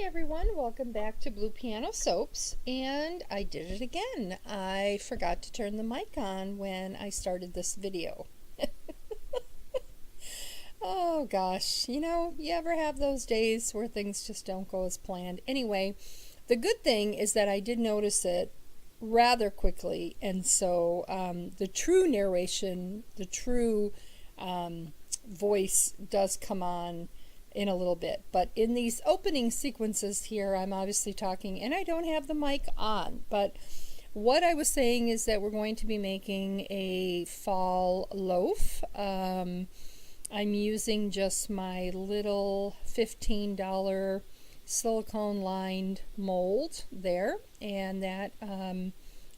everyone, welcome back to Blue Piano Soaps, and I did it again. I forgot to turn the mic on when I started this video. Oh gosh, you ever have those days where things just don't go as planned? Anyway, the good thing is that I did notice it rather quickly, and so the true narration, the true voice does come on in a little bit. But in these opening sequences here, I'm obviously talking and I don't have the mic on. But what I was saying is that we're going to be making a fall loaf. I'm using just my little $15 silicone lined mold there, and that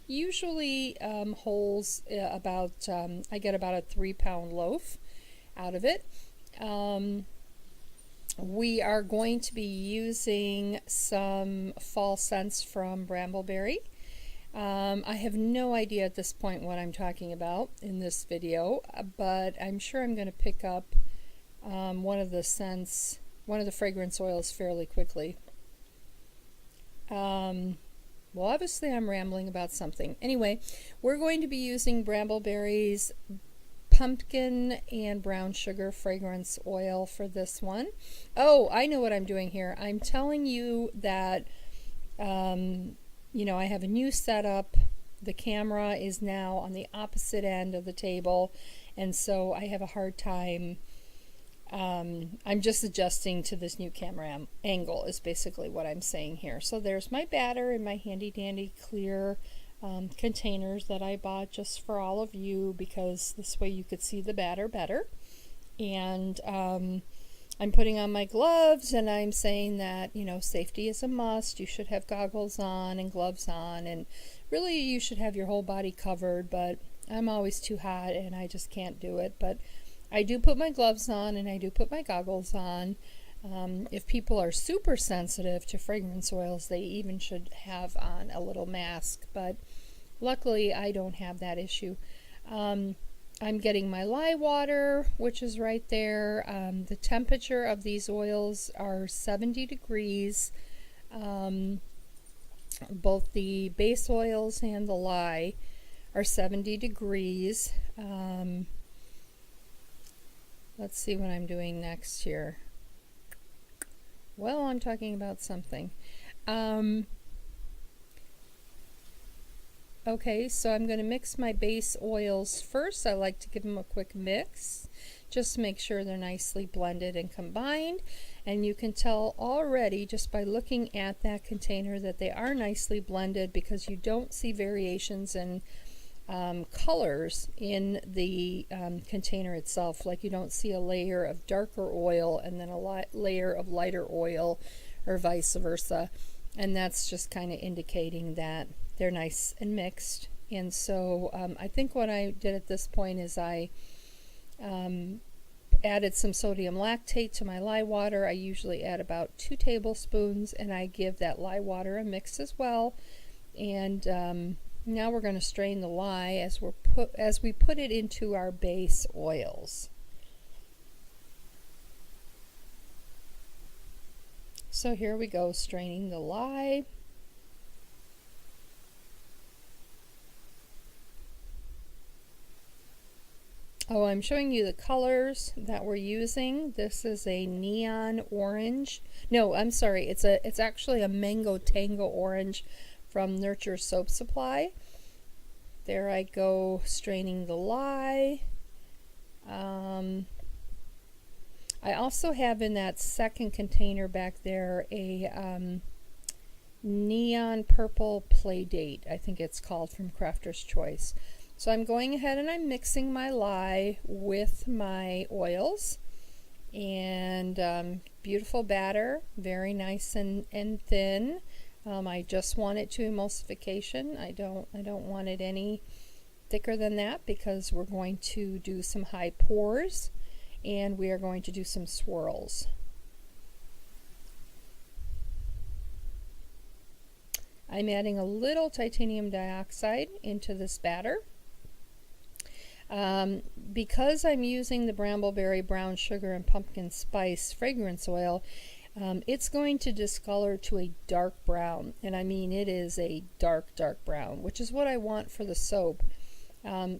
usually holds about I get about a 3-pound loaf out of it. We are going to be using some fall scents from Brambleberry. I have no idea at this point what I'm talking about in this video, but I'm sure I'm going to pick up one of the scents, one of the fragrance oils fairly quickly. Well, obviously I'm rambling about something. Anyway, we're going to be using Brambleberry's pumpkin and brown sugar fragrance oil for this one. Oh, I know what I'm doing here. I'm telling you that I have a new setup. The camera is now on the opposite end of the table, and so I have a hard time. I'm just adjusting to this new camera angle is basically what I'm saying here. So there's my batter in my handy dandy clear containers that I bought just for all of you, because this way you could see the batter better. And I'm putting on my gloves, and I'm saying that safety is a must. You should have goggles on and gloves on, and really you should have your whole body covered, but I'm always too hot and I just can't do it. But I do put my gloves on and I do put my goggles on. If people are super sensitive to fragrance oils, they even should have on a little mask, but luckily I don't have that issue. I'm getting my lye water, which is right there. The temperature of these oils are 70 degrees. Both the base oils and the lye are 70 degrees. Let's see what I'm doing next here. Well, I'm talking about something. Okay, so I'm going to mix my base oils first. I like to give them a quick mix, just to make sure they're nicely blended and combined. And you can tell already just by looking at that container that they are nicely blended, because you don't see variations in colors in the container itself. Like you don't see a layer of darker oil and then a layer of lighter oil, or vice versa. And that's just kind of indicating that they're nice and mixed. And so I think what I did at this point is I added some sodium lactate to my lye water. I usually add about 2 tablespoons, and I give that lye water a mix as well. And now we're going to strain the lye as we put it into our base oils. So here we go, straining the lye. Oh, I'm showing you the colors that we're using. This is a neon orange. No, I'm sorry. It's actually a mango tango orange from Nurture Soap Supply. There I go, straining the lye. I also have in that second container back there a neon purple Play Date, I think it's called, from Crafter's Choice. So I'm going ahead and I'm mixing my lye with my oils, and beautiful batter, very nice and thin. I just want it to emulsification. I don't want it any thicker than that, because we're going to do some high pours and we are going to do some swirls. I'm adding a little titanium dioxide into this batter. Because I'm using the Brambleberry brown sugar and pumpkin spice fragrance oil, it's going to discolor to a dark brown, and I mean it is a dark brown, which is what I want for the soap.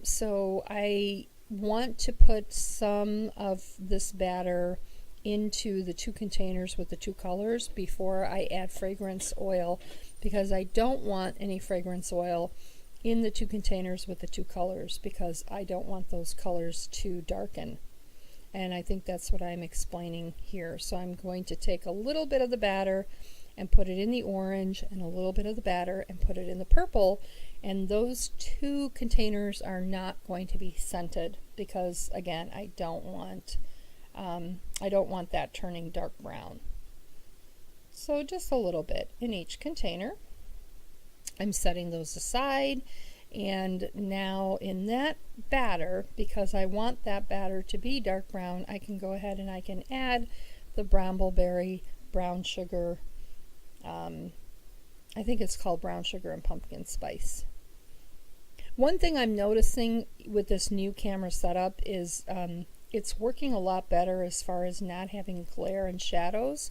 So I want to put some of this batter into the 2 containers with the 2 colors before I add fragrance oil, because I don't want any fragrance oil in the 2 containers with the 2 colors, because I don't want those colors to darken. And I think that's what I'm explaining here. So I'm going to take a little bit of the batter and put it in the orange, and a little bit of the batter and put it in the purple, and those 2 containers are not going to be scented, because again, I don't want that turning dark brown. So just a little bit in each container. I'm setting those aside, and now in that batter, because I want that batter to be dark brown, I can go ahead and I can add the brambleberry brown sugar. I think it's called brown sugar and pumpkin spice. One thing I'm noticing with this new camera setup is it's working a lot better as far as not having glare and shadows,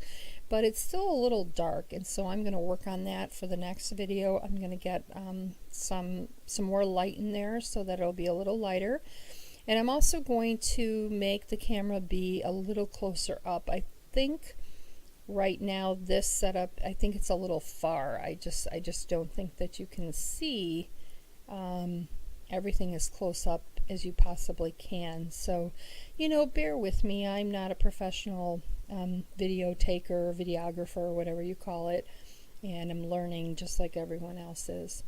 but it's still a little dark, and so I'm going to work on that for the next video. I'm going to get some more light in there so that it'll be a little lighter, and I'm also going to make the camera be a little closer up. I think right now this setup, I think it's a little far. I just don't think that you can see everything as close up as you possibly can. So, you know, bear with me. I'm not a professional video taker, videographer, or whatever you call it, and I'm learning just like everyone else is.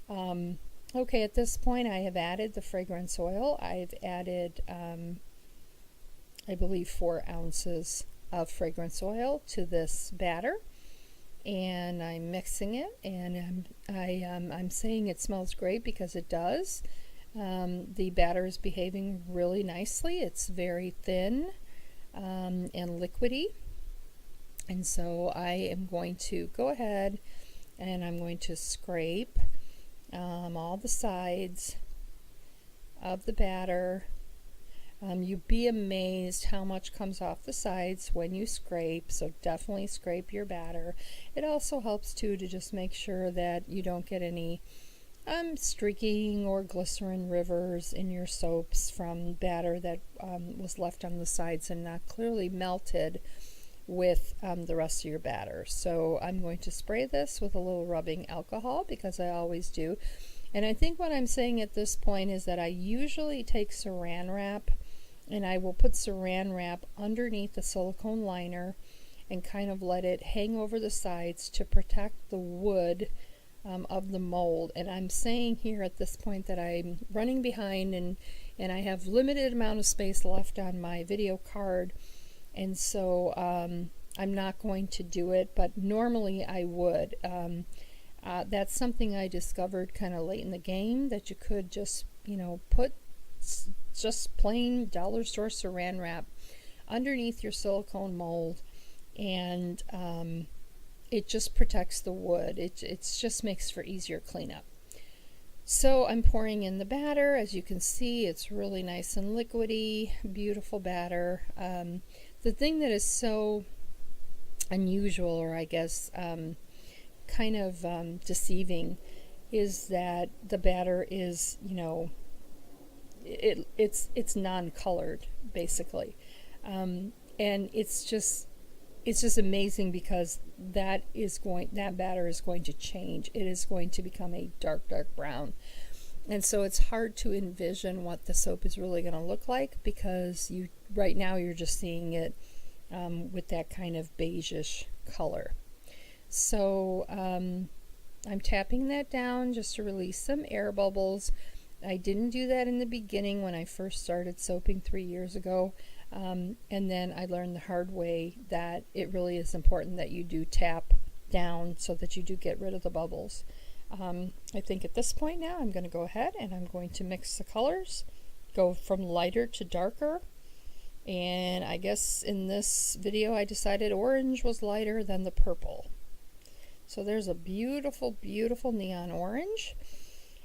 Okay, at this point I have added the fragrance oil. I've added I believe 4 ounces of fragrance oil to this batter, and I'm mixing it, and I'm saying it smells great because it does. The batter is behaving really nicely. It's very thin and liquidy, and so I am going to go ahead and I'm going to scrape all the sides of the batter. You'd be amazed how much comes off the sides when you scrape, so definitely scrape your batter. It also helps too to just make sure that you don't get any streaking or glycerin rivers in your soaps from batter that was left on the sides and not clearly melted with the rest of your batter. So I'm going to spray this with a little rubbing alcohol, because I always do. And I think what I'm saying at this point is that I usually take saran wrap, and I will put saran wrap underneath the silicone liner and kind of let it hang over the sides to protect the wood of the mold. And I'm saying here at this point that I'm running behind, and I have limited amount of space left on my video card, and so I'm not going to do it, but normally I would. That's something I discovered kind of late in the game, that you could just, you know, put just plain dollar store saran wrap underneath your silicone mold, and it just protects the wood. It just makes for easier cleanup. So I'm pouring in the batter. As you can see, it's really nice and liquidy, beautiful batter. The thing that is so unusual, or I guess kind of deceiving, is that the batter is, you know, it's non-colored basically, and it's just amazing, because that batter is going to change. It is going to become a dark brown, and so it's hard to envision what the soap is really going to look like, because right now you're just seeing it with that kind of beigeish color. So I'm tapping that down just to release some air bubbles. I didn't do that in the beginning when I first started soaping 3 years ago, and then I learned the hard way that it really is important that you do tap down so that you do get rid of the bubbles. I think at this point now I'm going to go ahead and I'm going to mix the colors, go from lighter to darker, and I guess in this video I decided orange was lighter than the purple. So there's a beautiful, beautiful neon orange.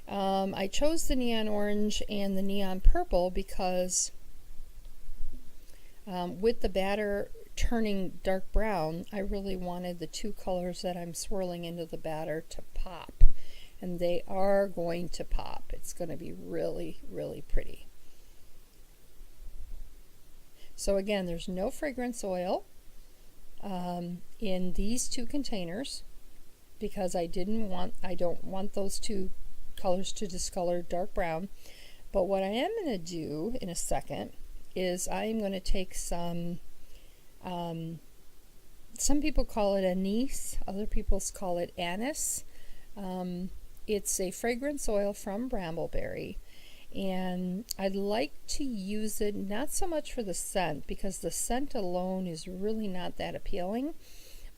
I chose the neon orange and the neon purple because with the batter turning dark brown, I really wanted the two colors that I'm swirling into the batter to pop. And they are going to pop. It's going to be really, really pretty. So again, there's no fragrance oil in these two containers because I don't want those two colors to discolor dark brown. But what I am going to do in a second is I'm going to take some people call it anise, other people call it anise. It's a fragrance oil from Brambleberry, and I'd like to use it not so much for the scent, because the scent alone is really not that appealing,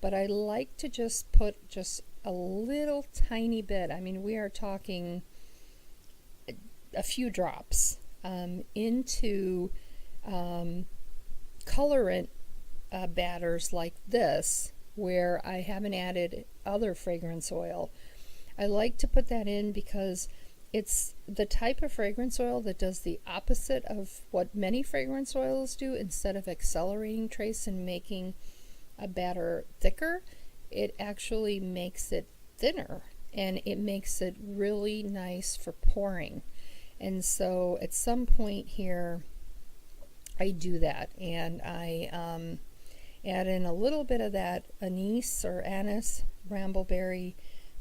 but I like to just put just a little tiny bit, I mean we are talking a few drops, into colorant batters like this, where I haven't added other fragrance oil. I like to put that in because it's the type of fragrance oil that does the opposite of what many fragrance oils do. Instead of accelerating trace and making a batter thicker, it actually makes it thinner, and it makes it really nice for pouring. And so at some point here I do that, and I add in a little bit of that anise or anise Brambleberry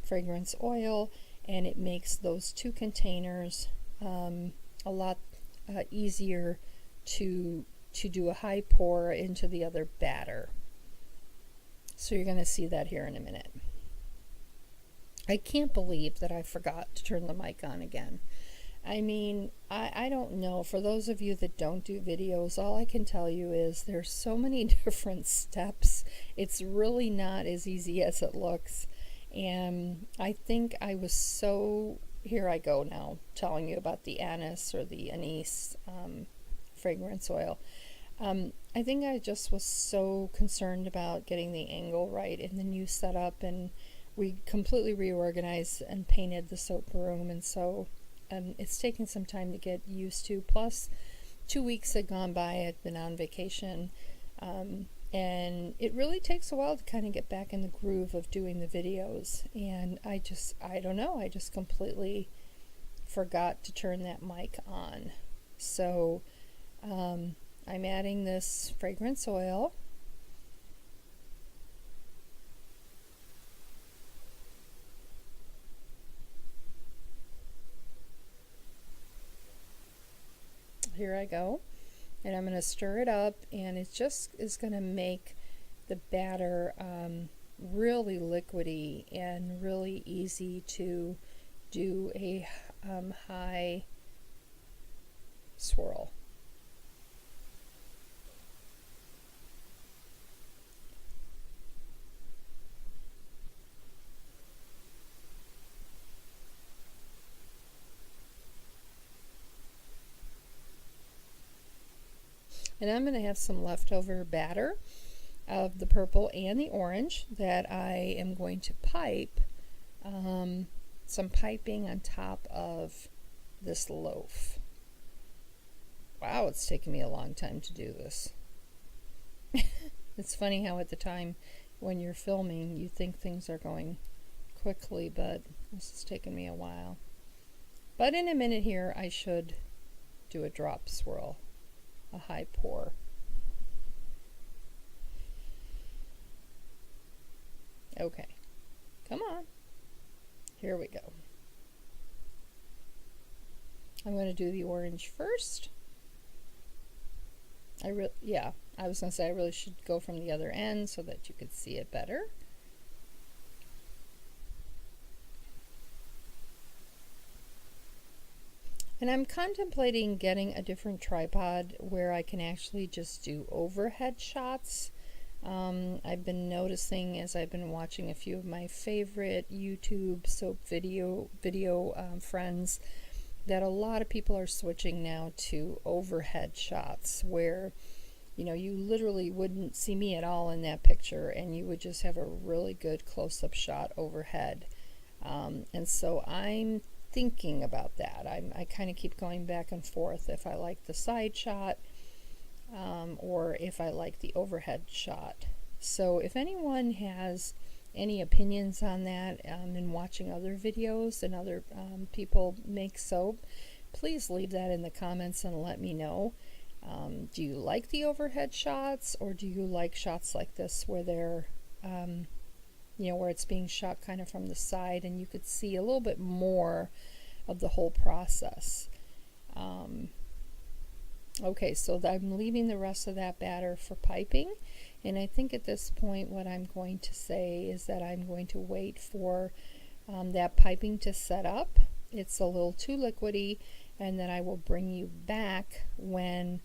fragrance oil, and it makes those two containers a lot easier to do a high pour into the other batter. So you're going to see that here in a minute. I can't believe that I forgot to turn the mic on again. I mean, I don't know. For those of you that don't do videos, all I can tell you is there's so many different steps. It's really not as easy as it looks. And I think I was so, here I go now, telling you about the anise or the anise fragrance oil. I think I just was so concerned about getting the angle right in the new setup, and we completely reorganized and painted the soap room, and so it's taken some time to get used to. Plus, 2 weeks had gone by, I'd been on vacation, and it really takes a while to kind of get back in the groove of doing the videos. And I don't know, I just completely forgot to turn that mic on. So I'm adding this fragrance oil. Here I go, and I'm going to stir it up, and it just is going to make the batter really liquidy and really easy to do a high swirl. And I'm going to have some leftover batter of the purple and the orange that I am going to pipe, some piping on top of this loaf. Wow, it's taken me a long time to do this. It's funny how at the time when you're filming you think things are going quickly, but this has taken me a while. But in a minute here I should do a drop swirl, a high pour. Okay, come on, here we go. I'm going to do the orange first. I was going to say I really should go from the other end so that you could see it better. And I'm contemplating getting a different tripod where I can actually just do overhead shots. I've been noticing as I've been watching a few of my favorite YouTube soap video friends that a lot of people are switching now to overhead shots where, you know, you literally wouldn't see me at all in that picture and you would just have a really good close-up shot overhead. And so I'm thinking about that. I kind of keep going back and forth if I like the side shot or if I like the overhead shot. So if anyone has any opinions on that, and watching other videos and other people make soap, please leave that in the comments and let me know. Do you like the overhead shots, or do you like shots like this where they're where it's being shot kind of from the side and you could see a little bit more of the whole process? Okay, so I'm leaving the rest of that batter for piping, and I think at this point what I'm going to say is that I'm going to wait for that piping to set up. It's a little too liquidy, and then I will bring you back when...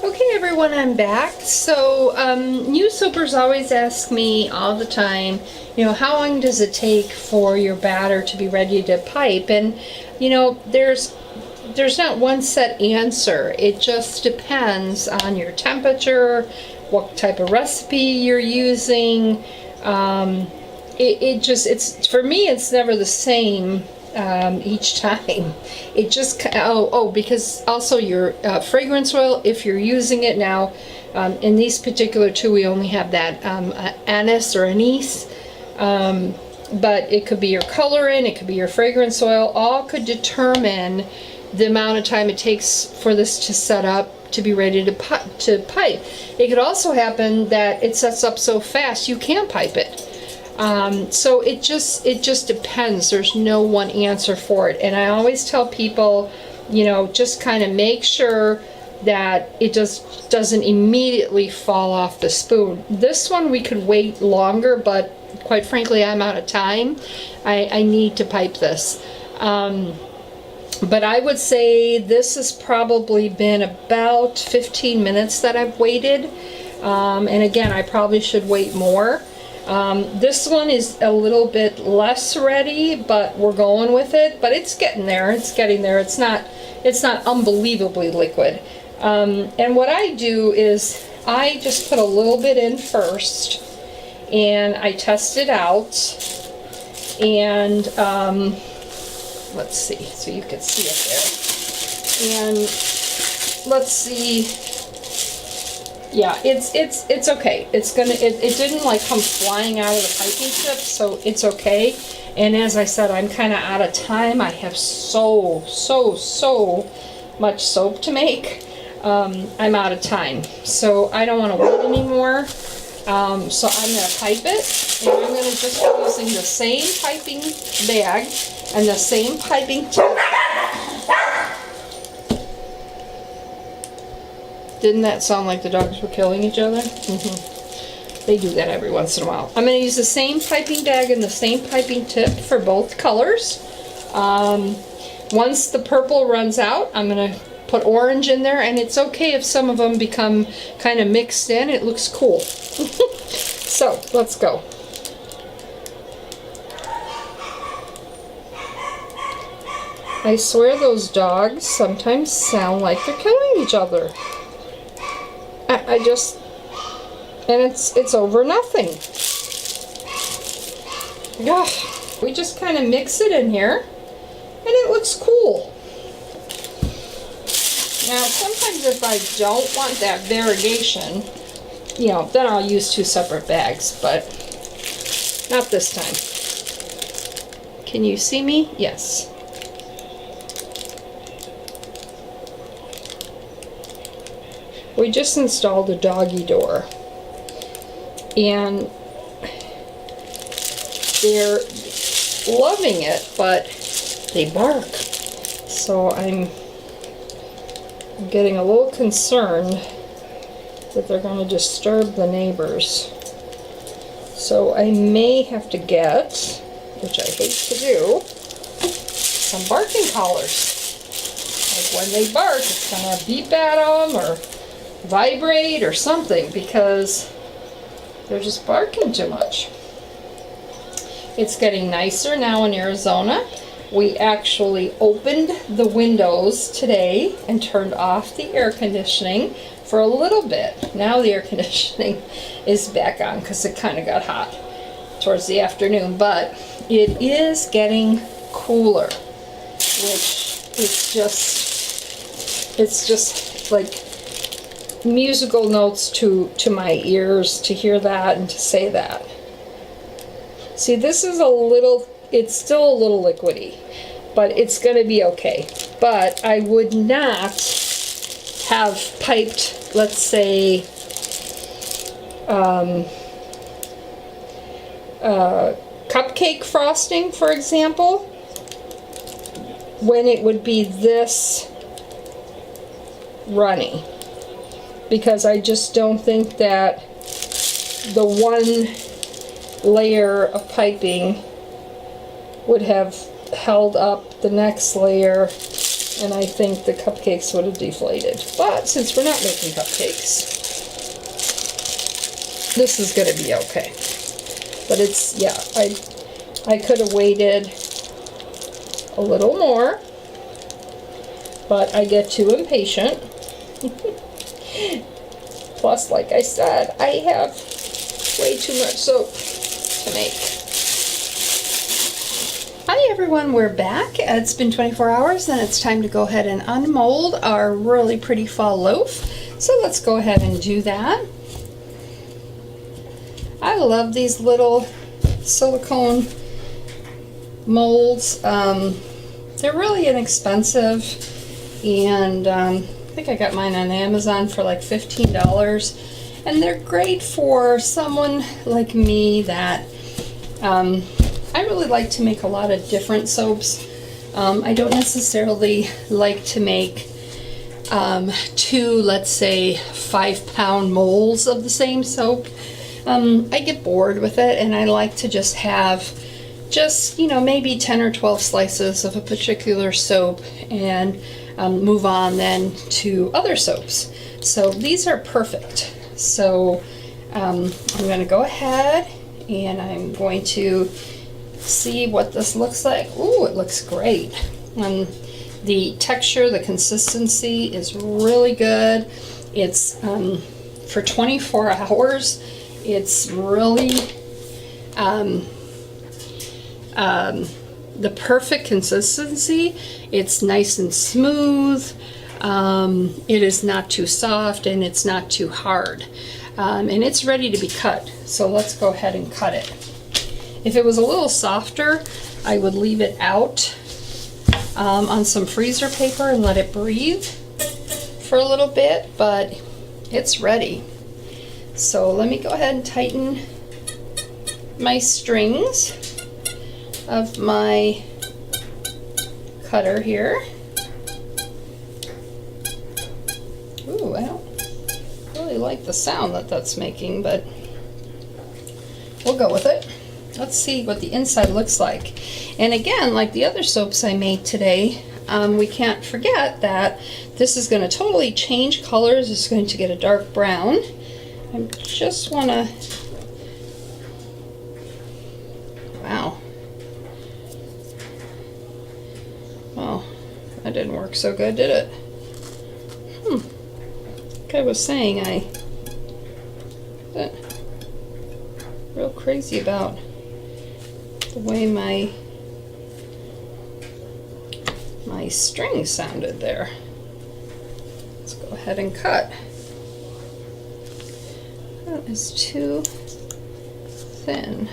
Okay everyone, I'm back. So new soapers always ask me all the time, how long does it take for your batter to be ready to pipe? And there's not one set answer. It just depends on your temperature, what type of recipe you're using. It's for me, it's never the same each time. It just because also your fragrance oil, if you're using it now, in these particular two we only have that anise or anise, but it could be your colorant, it could be your fragrance oil, all could determine the amount of time it takes for this to set up to be ready to pipe. It could also happen that it sets up so fast you can't pipe it. So it just depends. There's no one answer for it. And I always tell people, just kind of make sure that it just doesn't immediately fall off the spoon. This one we could wait longer, but quite frankly I'm out of time. I need to pipe this. But I would say this has probably been about 15 minutes that I've waited. And again, I probably should wait more. This one is a little bit less ready, but we're going with it. But it's getting there. It's getting there. It's not unbelievably liquid. And what I do is I just put a little bit in first, and I test it out. And let's see, so you can see it there. And let's see. Yeah, it's okay. It didn't like come flying out of the piping tip, so it's okay. And as I said, I'm kind of out of time. I have so much soap to make. I'm out of time, so I don't want to wait anymore. So I'm going to pipe it, and I'm going to just be using the same piping bag and the same piping tip. Didn't that sound like the dogs were killing each other? Mm-hmm. They do that every once in a while. I'm going to use the same piping bag and the same piping tip for both colors. Once the purple runs out, I'm going to put orange in there, and it's okay if some of them become kind of mixed in. It looks cool. So let's go. I swear those dogs sometimes sound like they're killing each other. And it's over nothing. Gosh, we just kind of mix it in here, and it looks cool. Now, sometimes if I don't want that variegation, then I'll use two separate bags, but not this time. Can you see me? Yes. We just installed a doggy door, and they're loving it, but they bark. So I'm getting a little concerned that they're going to disturb the neighbors. So I may have to get, which I hate to do, some barking collars. Like when they bark, it's going to beep at them or vibrate or something, because they're just barking too much. It's getting nicer now in Arizona. We actually opened the windows today and turned off the air conditioning for a little bit. Now the air conditioning is back on because it kind of got hot towards the afternoon, but it is getting cooler, which it's just like musical notes to my ears to hear that and to say that. See, this is a little, it's still a little liquidy, but it's going to be okay. But I would not have piped, let's say, cupcake frosting, for example, when it would be this runny, because I just don't think that the one layer of piping would have held up the next layer, and I think the cupcakes would have deflated. But since we're not making cupcakes, this is going to be okay. But it's, yeah, I could have waited a little more, but I get too impatient. Plus, like I said, I have way too much soap to make. Hi everyone, we're back. It's been 24 hours and it's time to go ahead and unmold our really pretty fall loaf. So let's go ahead and do that. I love these little silicone molds. They're really inexpensive, and I think I got mine on Amazon for like $15, and they're great for someone like me that I really like to make a lot of different soaps. I don't necessarily like to make two, let's say, 5-pound molds of the same soap. I get bored with it, and I like to just have you know, maybe 10 or 12 slices of a particular soap, and move on then to other soaps. So these are perfect. So I'm going to go ahead and I'm going to see what this looks like. Ooh, it looks great. The texture, the consistency is really good. It's for 24 hours. It's really the perfect consistency. It's nice and smooth. It is not too soft and it's not too hard. And it's ready to be cut. So let's go ahead and cut it. If it was a little softer, I would leave it out on some freezer paper and let it breathe for a little bit, but it's ready. So let me go ahead and tighten my strings of my cutter here. Ooh, I don't really like the sound that that's making, but we'll go with it. Let's see what the inside looks like. And again, like the other soaps I made today, we can't forget that this is going to totally change colors. It's going to get a dark brown. I just want to, wow. Well, that didn't work so good, did it? Like I was saying, I got real crazy about the way my string sounded there. Let's go ahead and cut. That is too thin.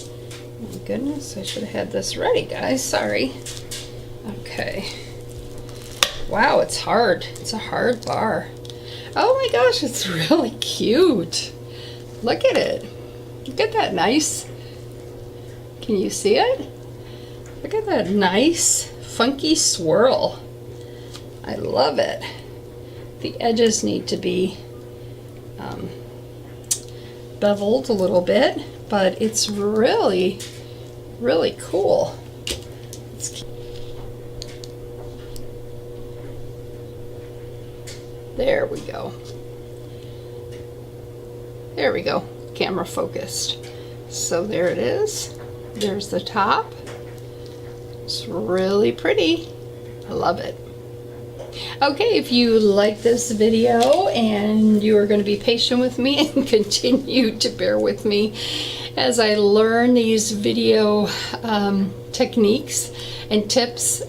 Oh my goodness, I should have had this ready, guys. Sorry. Okay. Wow, it's hard. It's a hard bar. Oh my gosh, it's really cute. Look at it. Look at that nice. Can you see it? Look at that nice, funky swirl. I love it. The edges need to be beveled a little bit, but it's really, really cool. There we go. There we go. Camera focused. So there it is. There's the top. It's really pretty. I love it. Okay, if you like this video and you are going to be patient with me and continue to bear with me as I learn these video techniques and tips,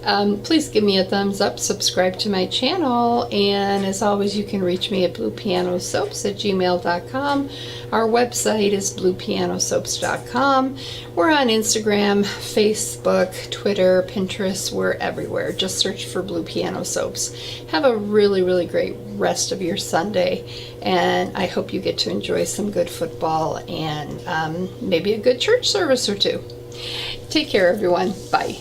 please give me a thumbs up, subscribe to my channel, and as always, you can reach me at bluepianosoaps@gmail.com. Our website is bluepianosoaps.com. We're on Instagram, Facebook, Twitter, Pinterest. We're everywhere. Just search for Blue Piano Soaps. Have a really, really great rest of your Sunday, and I hope you get to enjoy some good football and maybe a good church service or two. Take care, everyone. Bye.